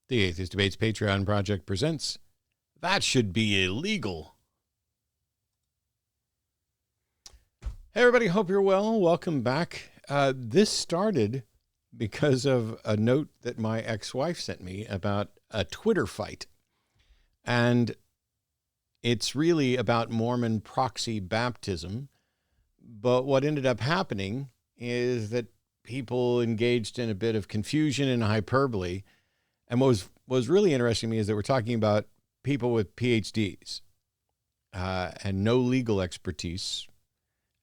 The Atheist Debates Patreon project presents That Should Be Illegal. Hey, everybody. Hope you're well. Welcome back. This started because of a note that my ex-wife sent me about a Twitter fight. And it's really about Mormon Proxy Baptism. But what ended up happening is that people engaged in a bit of confusion and hyperbole. And what was really interesting to me is that we're talking about people with PhDs and no legal expertise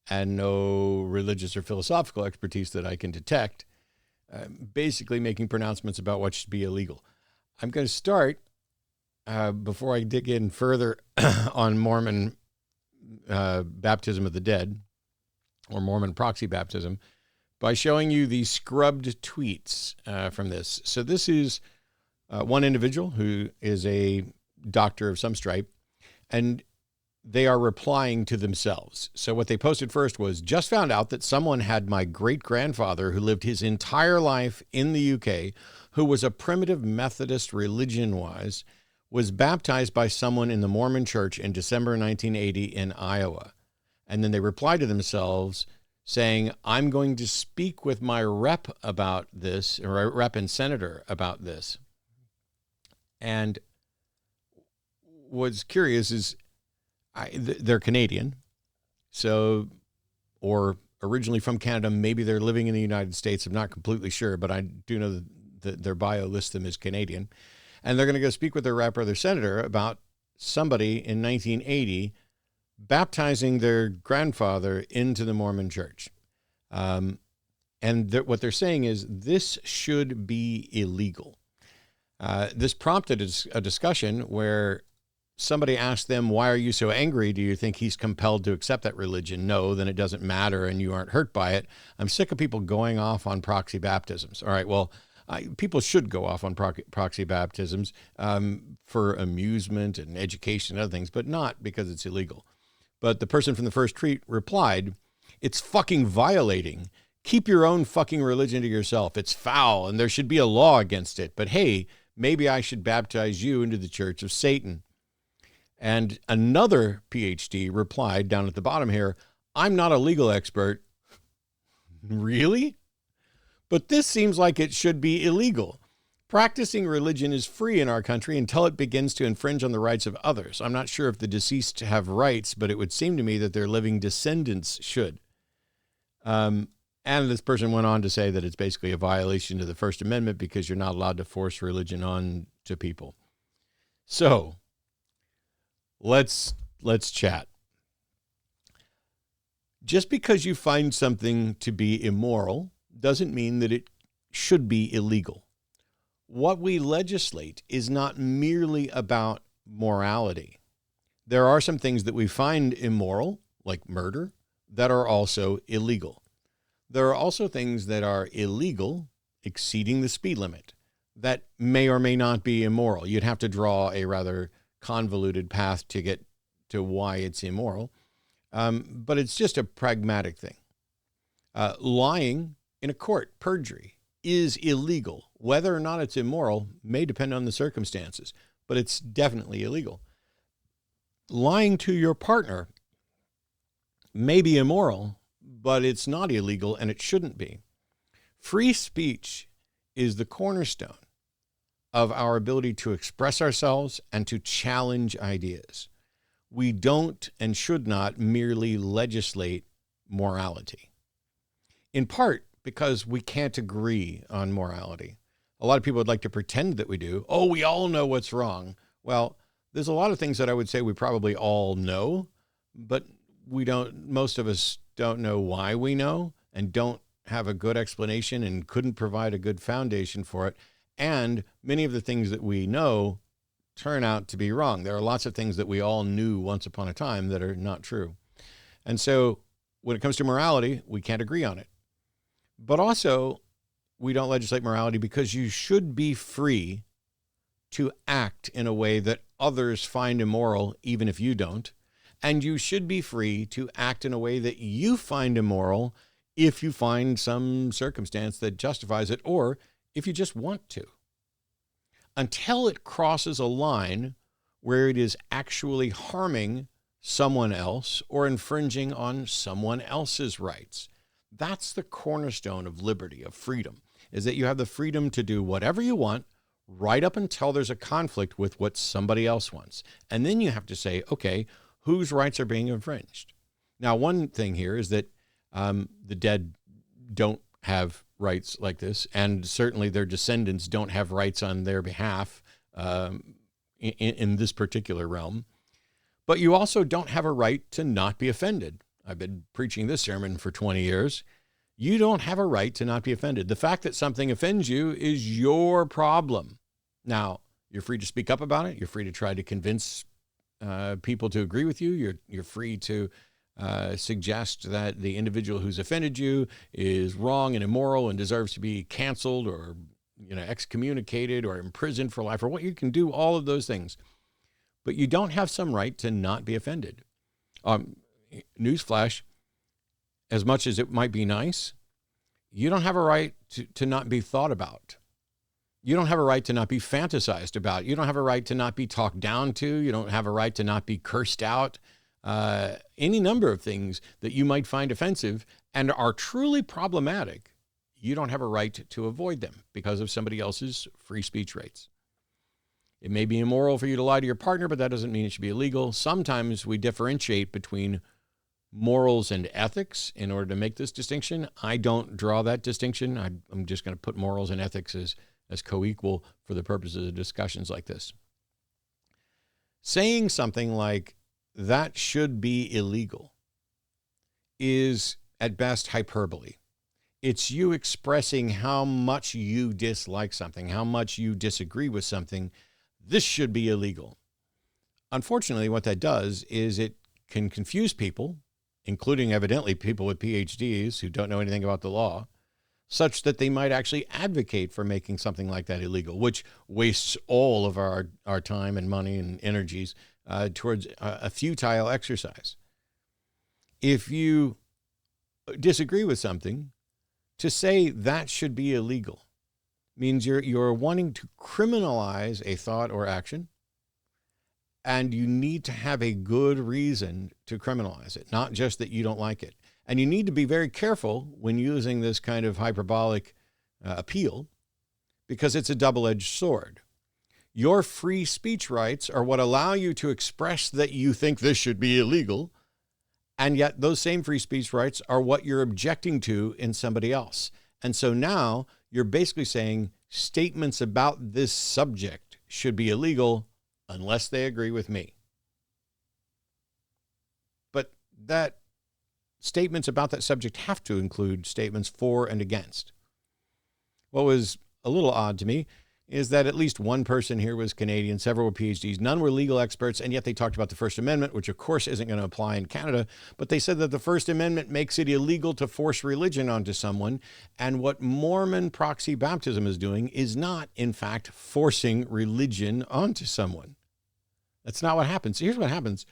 and no religious or philosophical expertise that I can detect, basically making pronouncements about what should be illegal. I'm going to start, before I dig in further on Mormon baptism of the dead, or Mormon proxy baptism, by showing you the scrubbed tweets from this. So this is one individual who is a doctor of some stripe, and they are replying to themselves. So what they posted first was, just found out that someone had my great-grandfather who lived his entire life in the UK, who was a primitive Methodist religion-wise, was baptized by someone in the Mormon church in December 1980 in Iowa. And then they replied to themselves saying, I'm going to speak with my rep about this, or rep and senator about this. And what's curious is they're Canadian, so, or originally from Canada. Maybe they're living in the United States. I'm not completely sure, but I do know that their bio lists them as Canadian. And they're going to go speak with their rep or their senator about somebody in 1980 baptizing their grandfather into the Mormon church. And what they're saying is this should be illegal. This prompted a discussion where somebody asked them, why are you so angry? Do you think he's compelled to accept that religion? No, then it doesn't matter and you aren't hurt by it. I'm sick of people going off on proxy baptisms. All right, well, people should go off on proxy baptisms for amusement and education and other things, but not because it's illegal. But the person from the first tweet replied, it's fucking violating. Keep your own fucking religion to yourself. It's foul and there should be a law against it. But hey, maybe I should baptize you into the church of Satan. And another PhD replied down at the bottom here, I'm not a legal expert. Really? But this seems like it should be illegal. Practicing religion is free in our country until it begins to infringe on the rights of others. I'm not sure if the deceased have rights, but it would seem to me that their living descendants should. And this person went on to say that it's basically a violation of the First Amendment because you're not allowed to force religion on to people. So let's chat. Just because you find something to be immoral doesn't mean that it should be illegal. What we legislate is not merely about morality. There are some things that we find immoral, like murder, that are also illegal. There are also things that are illegal, exceeding the speed limit, that may or may not be immoral. You'd have to draw a rather convoluted path to get to why it's immoral, but it's just a pragmatic thing. Lying in a court, perjury, is illegal. Whether or not it's immoral may depend on the circumstances, but it's definitely illegal. Lying to your partner may be immoral, but it's not illegal and it shouldn't be. Free speech is the cornerstone of our ability to express ourselves and to challenge ideas. We don't and should not merely legislate morality. In part because we can't agree on morality. A lot of people would like to pretend that we do. Oh, we all know what's wrong. Well, there's a lot of things that I would say we probably all know, but most of us don't know why we know and don't have a good explanation and couldn't provide a good foundation for it. And many of the things that we know turn out to be wrong. There are lots of things that we all knew once upon a time that are not true. And so when it comes to morality, we can't agree on it. But also, we don't legislate morality because you should be free to act in a way that others find immoral, even if you don't. And you should be free to act in a way that you find immoral if you find some circumstance that justifies it, or if you just want to. until it crosses a line where it is actually harming someone else or infringing on someone else's rights. That's the cornerstone of liberty, of freedom, is that you have the freedom to do whatever you want right up until there's a conflict with what somebody else wants. And then you have to say, okay, whose rights are being infringed? Now, one thing here is that the dead don't have rights like this, and certainly their descendants don't have rights on their behalf in this particular realm. But you also don't have a right to not be offended. I've been preaching this sermon for 20 years. You don't have a right to not be offended. The fact that something offends you is your problem. Now, you're free to speak up about it. You're free to try to convince people to agree with you. You're free to suggest that the individual who's offended you is wrong and immoral and deserves to be canceled or excommunicated or imprisoned for life, or what. You can do all of those things. But you don't have some right to not be offended. Newsflash, as much as it might be nice, you don't have a right to not be thought about. You don't have a right to not be fantasized about. You don't have a right to not be talked down to. You don't have a right to not be cursed out. Any number of things that you might find offensive and are truly problematic, you don't have a right to avoid them because of somebody else's free speech rights. It may be immoral for you to lie to your partner, but that doesn't mean it should be illegal. Sometimes we differentiate between morals and ethics in order to make this distinction. I don't draw that distinction. I'm just going to put morals and ethics as co-equal for the purposes of discussions like this. Saying something like, that should be illegal, is at best hyperbole. It's you expressing how much you dislike something, how much you disagree with something. This should be illegal. Unfortunately, what that does is it can confuse people, including evidently people with PhDs who don't know anything about the law, such that they might actually advocate for making something like that illegal, which wastes all of our time and money and energies towards a futile exercise. If you disagree with something, to say that should be illegal means you're wanting to criminalize a thought or action, and you need to have a good reason to criminalize it, not just that you don't like it. And you need to be very careful when using this kind of hyperbolic appeal, because it's a double-edged sword. Your free speech rights are what allow you to express that you think this should be illegal, and yet those same free speech rights are what you're objecting to in somebody else. And so now you're basically saying statements about this subject should be illegal unless they agree with me. But that statements about that subject have to include statements for and against. What was a little odd to me is that at least one person here was Canadian, several were PhDs, none were legal experts, and yet they talked about the First Amendment, which of course isn't going to apply in Canada, but they said that the First Amendment makes it illegal to force religion onto someone, and what Mormon Proxy Baptism is doing is not, in fact, forcing religion onto someone. That's not what happens. Here's what happens,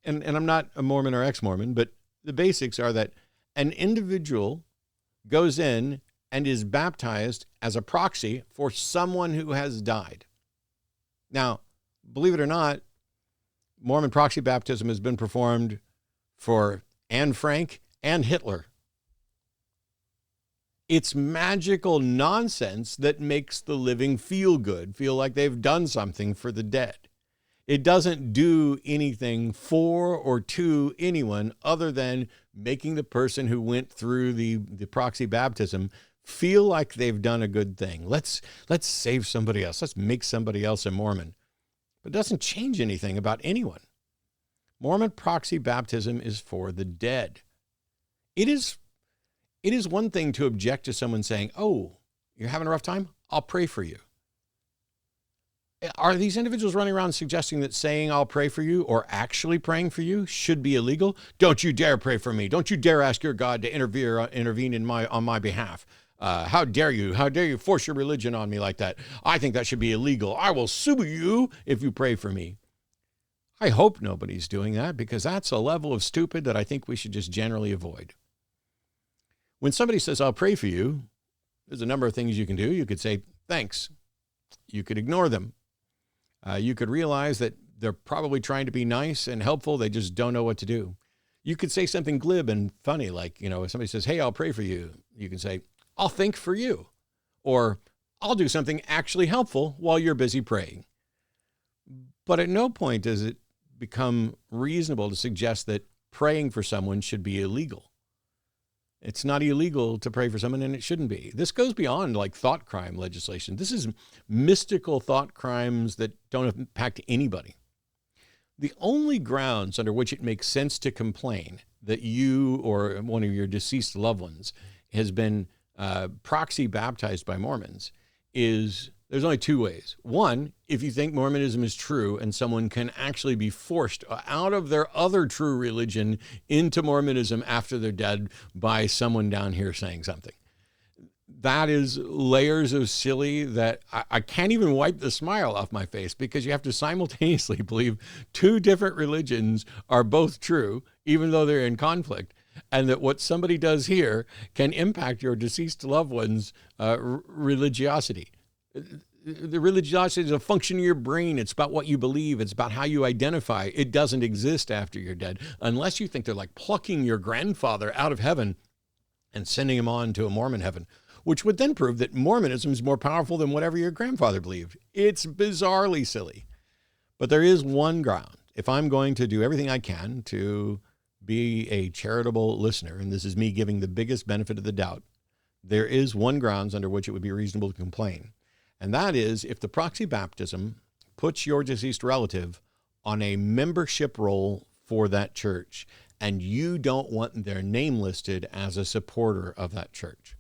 and I'm not a Mormon or ex-Mormon, but the basics are that an individual goes in and is baptized as a proxy for someone who has died. Now, believe it or not, Mormon proxy baptism has been performed for Anne Frank and Hitler. It's magical nonsense that makes the living feel good, feel like they've done something for the dead. It doesn't do anything for or to anyone other than making the person who went through the proxy baptism feel like they've done a good thing. Let's save somebody else. Let's make somebody else a Mormon. But it doesn't change anything about anyone. Mormon proxy baptism is for the dead. It is one thing to object to someone saying, "Oh, you're having a rough time? I'll pray for you." Are these individuals running around suggesting that saying "I'll pray for you" or actually praying for you should be illegal? Don't you dare pray for me. Don't you dare ask your God to intervene on my behalf. How dare you? How dare you force your religion on me like that? I think that should be illegal. I will sue you if you pray for me. I hope nobody's doing that, because that's a level of stupid that I think we should just generally avoid. When somebody says, "I'll pray for you," there's a number of things you can do. You could say, "Thanks. You could ignore them. You could realize that they're probably trying to be nice and helpful. They just don't know what to do. You could say something glib and funny, like, if somebody says, hey, I'll pray for you. You can say, I'll think for you. Or I'll do something actually helpful while you're busy praying. But at no point does it become reasonable to suggest that praying for someone should be illegal. It's not illegal to pray for someone, and it shouldn't be. This goes beyond like thought crime legislation. This is mystical thought crimes that don't impact anybody. The only grounds under which it makes sense to complain that you or one of your deceased loved ones has been proxy baptized by Mormons is there's only two ways. One, if you think Mormonism is true and someone can actually be forced out of their other true religion into Mormonism after they're dead by someone down here saying something. That is layers of silly that I can't even wipe the smile off my face, because you have to simultaneously believe two different religions are both true, even though they're in conflict, and that what somebody does here can impact your deceased loved one's religiosity. The religiosity is a function of your brain. It's about what you believe. It's about how you identify. It doesn't exist after you're dead, unless you think they're like plucking your grandfather out of heaven and sending him on to a Mormon heaven, which would then prove that Mormonism is more powerful than whatever your grandfather believed. It's bizarrely silly. But there is one ground. If I'm going to do everything I can to be a charitable listener, and this is me giving the biggest benefit of the doubt, there is one grounds under which it would be reasonable to complain. And that is if the proxy baptism puts your deceased relative on a membership roll for that church, and you don't want their name listed as a supporter of that church.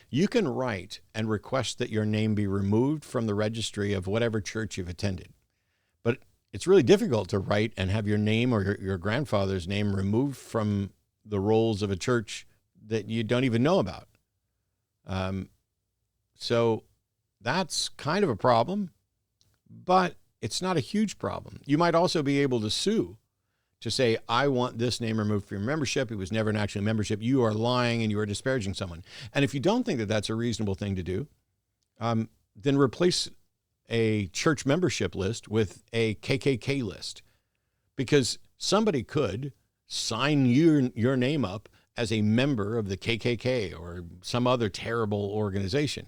You can write and request that your name be removed from the registry of whatever church you've attended. But it's really difficult to write and have your name or your grandfather's name removed from the rolls of a church that you don't even know about. So that's kind of a problem, but it's not a huge problem. You might also be able to sue to say, I want this name removed from your membership. It was never an actual membership. You are lying and you are disparaging someone. And if you don't think that that's a reasonable thing to do, then replace a church membership list with a KKK list, because somebody could sign your name up as a member of the KKK or some other terrible organization,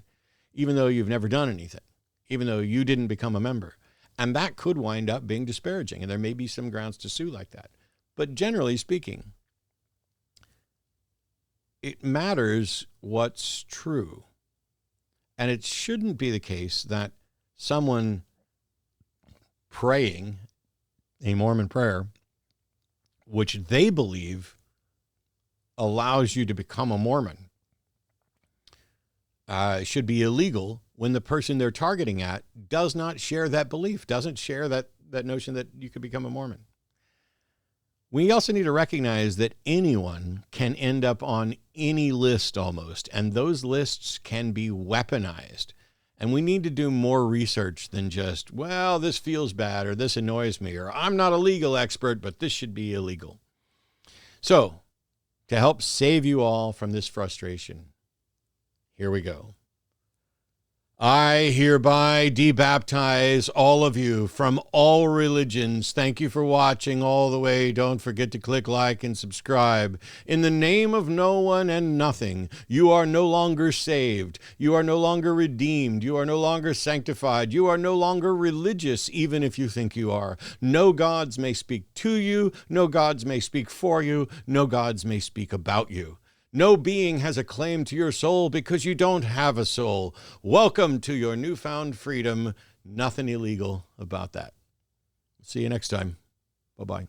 even though you've never done anything, even though you didn't become a member. And that could wind up being disparaging, and there may be some grounds to sue like that. But generally speaking, it matters what's true. And it shouldn't be the case that someone praying a Mormon prayer, which they believe allows you to become a Mormon, should be illegal when the person they're targeting at does not share that belief, doesn't share that notion that you could become a Mormon. We also need to recognize that anyone can end up on any list almost, and those lists can be weaponized. And we need to do more research than just, well, this feels bad, or this annoys me, or I'm not a legal expert, but this should be illegal. So, to help save you all from this frustration, here we go. I hereby debaptize all of you from all religions. Thank you for watching all the way. Don't forget to click like and subscribe. In the name of no one and nothing, you are no longer saved. You are no longer redeemed. You are no longer sanctified. You are no longer religious, even if you think you are. No gods may speak to you. No gods may speak for you. No gods may speak about you. No being has a claim to your soul because you don't have a soul. Welcome to your newfound freedom. Nothing illegal about that. See you next time. Bye-bye.